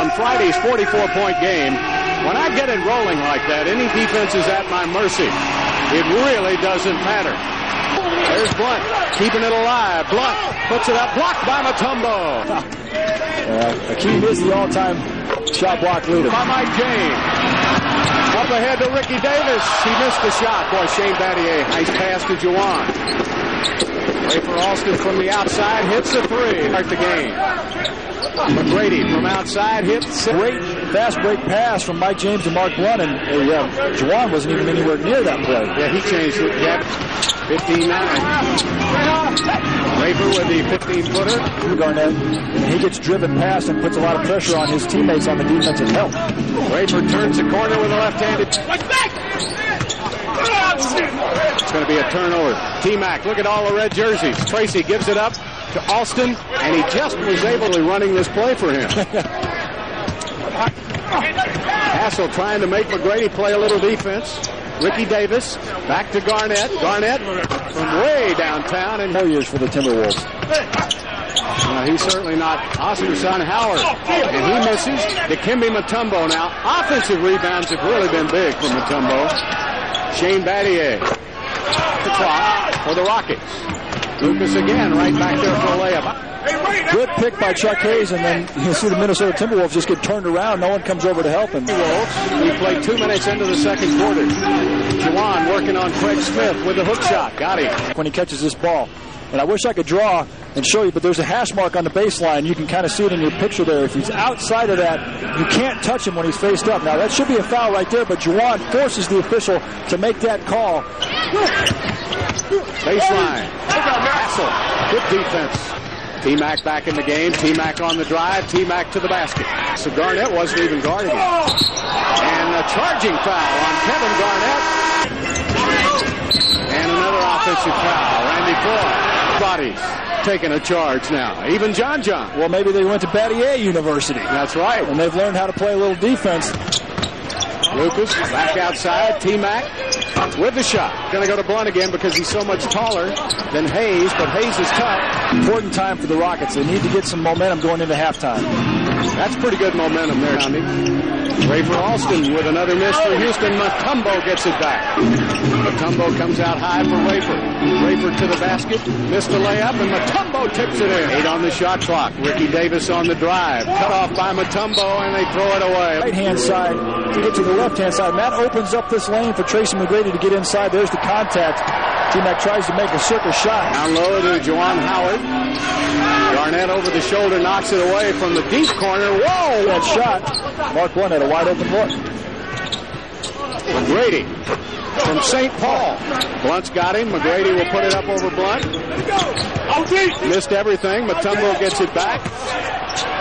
on Friday's 44-point game. When I get it rolling like that, any defense is at my mercy. It really doesn't matter. There's Blunt, keeping it alive. Blunt puts it up, blocked by Mutombo. Akeem is the all-time shot block leader. By Mike James. Up ahead to Ricky Davis. He missed the shot. Boy, Shane Battier, nice pass to Juwan. Rafer Alston from the outside hits a three. Start the game. McGrady from outside hits. Great fast break pass from Mike James to Mark Blunt, and Juwan wasn't even anywhere near that play. Yeah, he changed it. Yep. 59. Rafer with the 15-footer. Garnett, and he gets driven past and puts a lot of pressure on his teammates on the defensive help. Rafer turns the corner with a left-handed. It's going to be a turnover. T-Mac, look at all the red jerseys. Tracy gives it up to Alston, and he just was able to running this play for him. Hassel trying to make McGrady play a little defense. Ricky Davis back to Garnett. Garnett from way downtown. And 4 years for the Timberwolves. He's certainly not Oscar Son Howard. And he misses. Dikembe Mutombo now. Offensive rebounds have really been big for Mutombo. Shane Battier. The clock for the Rockets. Lucas again right back there for a layup. Good pick by Chuck Hayes, and then you see the Minnesota Timberwolves just get turned around. No one comes over to help him. We played 2 minutes into the second quarter. Juwan working on Craig Smith with the hook shot. Got him. When he catches this ball. And I wish I could draw and show you, but there's a hash mark on the baseline. You can kind of see it in your picture there. If he's outside of that, you can't touch him when he's faced up. Now, that should be a foul right there, but Juwan forces the official to make that call. Baseline. Hassel. Good defense. T-Mac back in the game. T-Mac on the drive. T-Mac to the basket. So Garnett wasn't even guarding him. And a charging foul on Kevin Garnett. And another offensive foul. Randy Floyd. Bodies taking a charge now. Even John. Well, maybe they went to Battier University. That's right. And they've learned how to play a little defense. Lucas back outside. T-Mac with the shot. Going to go to Blunt again because he's so much taller than Hayes, but Hayes is tough. Important time for the Rockets. They need to get some momentum going into halftime. That's pretty good momentum there, Andy. Rafer Alston with another miss for Houston. Mutombo gets it back. Mutombo comes out high for Rafer. Rafer to the basket. Missed the layup, and Mutombo tips it in. 8 on the shot clock. Ricky Davis on the drive. Cut off by Mutombo, and they throw it away. Right-hand side to get to the left-hand side. And that opens up this lane for Tracy McGrady to get inside. There's the contact. T-Mac tries to make a circle shot. Down low to Juwan Howard. Garnett over the shoulder knocks it away from the deep corner. Whoa! That shot. Mark Blunt had a wide open look. McGrady from St. Paul. Blunt's got him. McGrady will put it up over Blunt. Missed everything. Mutombo gets it back.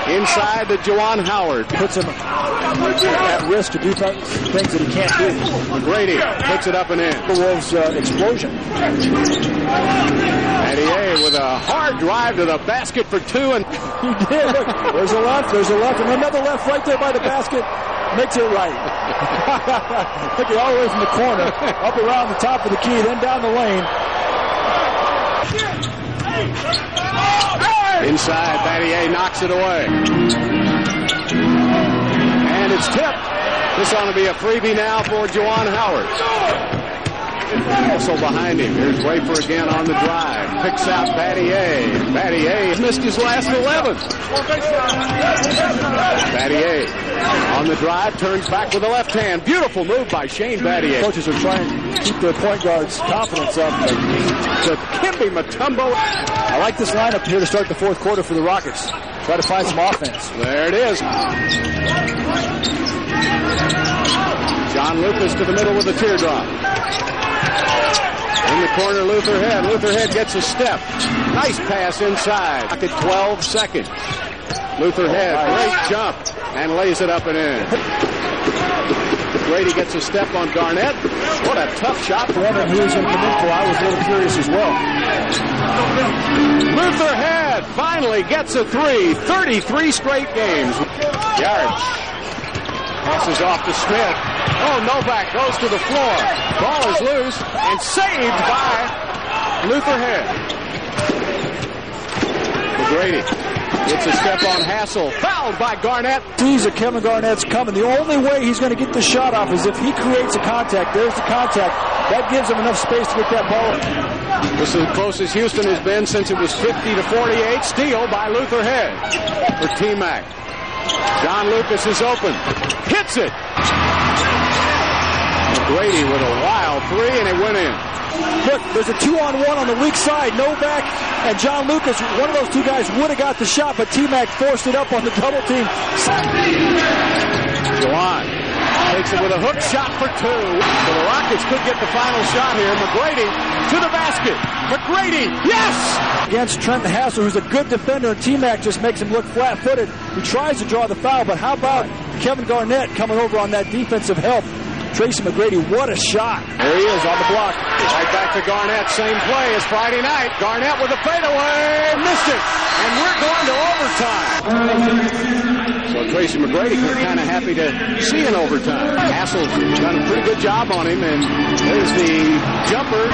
Inside to Juwan Howard. Puts him at risk to do things that he can't do. McGrady puts it up and in. The Wolves' explosion. Battier with a hard drive to the basket for 2. And he did. Look, there's a left, and another left right there by the basket. Makes it right. Took it all the way from the corner, up around the top of the key, then down the lane. Inside, Battier knocks it away. And it's tipped. This ought to be a freebie now for Juwan Howard. Also behind him, here's Rafer again on the drive. Picks out Battier. Battier missed his last 11. Battier on the drive, turns back with the left hand. Beautiful move by Shane Battier. Coaches are trying to keep their point guards' confidence up. Dikembe Mutombo. I like this lineup here to start the fourth quarter for the Rockets. Try to find some offense. There it is. John Lucas to the middle with a teardrop. In the corner, Luther Head. Luther Head gets a step. Nice pass inside. At 12 seconds. Luther Head, great jump, and lays it up and in. Grady gets a step on Garnett. What a tough shot for him. He was in the middle. I was a little curious as well. Luther Head finally gets a 3. 33 straight games. Yards. Passes off to Smith. Oh, Novak goes to the floor. Ball is loose and saved by Luther Head. McGrady It's a step on Hassel. Fouled by Garnett. Sees that Kevin Garnett's coming. The only way he's going to get the shot off is if he creates a contact. There's the contact. That gives him enough space to get that ball. This is the closest Houston has been since it was 50-48. Steal by Luther Head for T-Mac. John Lucas is open. Hits it. McGrady with a wild three, and it went in. Look, there's a 2-on-1 on the weak side. Novak and John Lucas, one of those two guys would have got the shot, but T-Mac forced it up on the double team. Juwan takes it with a hook shot for two. So the Rockets could get the final shot here. McGrady to the basket. McGrady, yes! Against Trenton Hassel, who's a good defender, and T-Mac just makes him look flat-footed. He tries to draw the foul, but how about Kevin Garnett coming over on that defensive help? Tracy McGrady, what a shot. There he is on the block. Right back to Garnett. Same play as Friday night. Garnett with a fadeaway. Missed it. And we're going to overtime. So Tracy McGrady kind of happy to see an overtime. Hassel's done a pretty good job on him. And there's the jumper.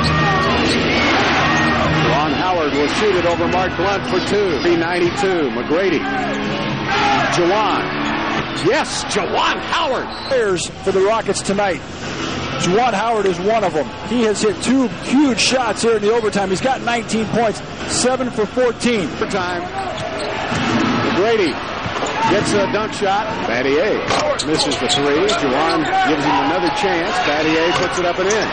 Ron Howard will shoot it over Mark Blunt for two. 392. McGrady. Juwan. Yes, Juwan Howard. Players for the Rockets tonight. Juwan Howard is one of them. He has hit two huge shots here in the overtime. He's got 19 points, 7 for 14. Overtime. McGrady gets a dunk shot. Battier misses the three. Juwan gives him another chance. Battier puts it up and in.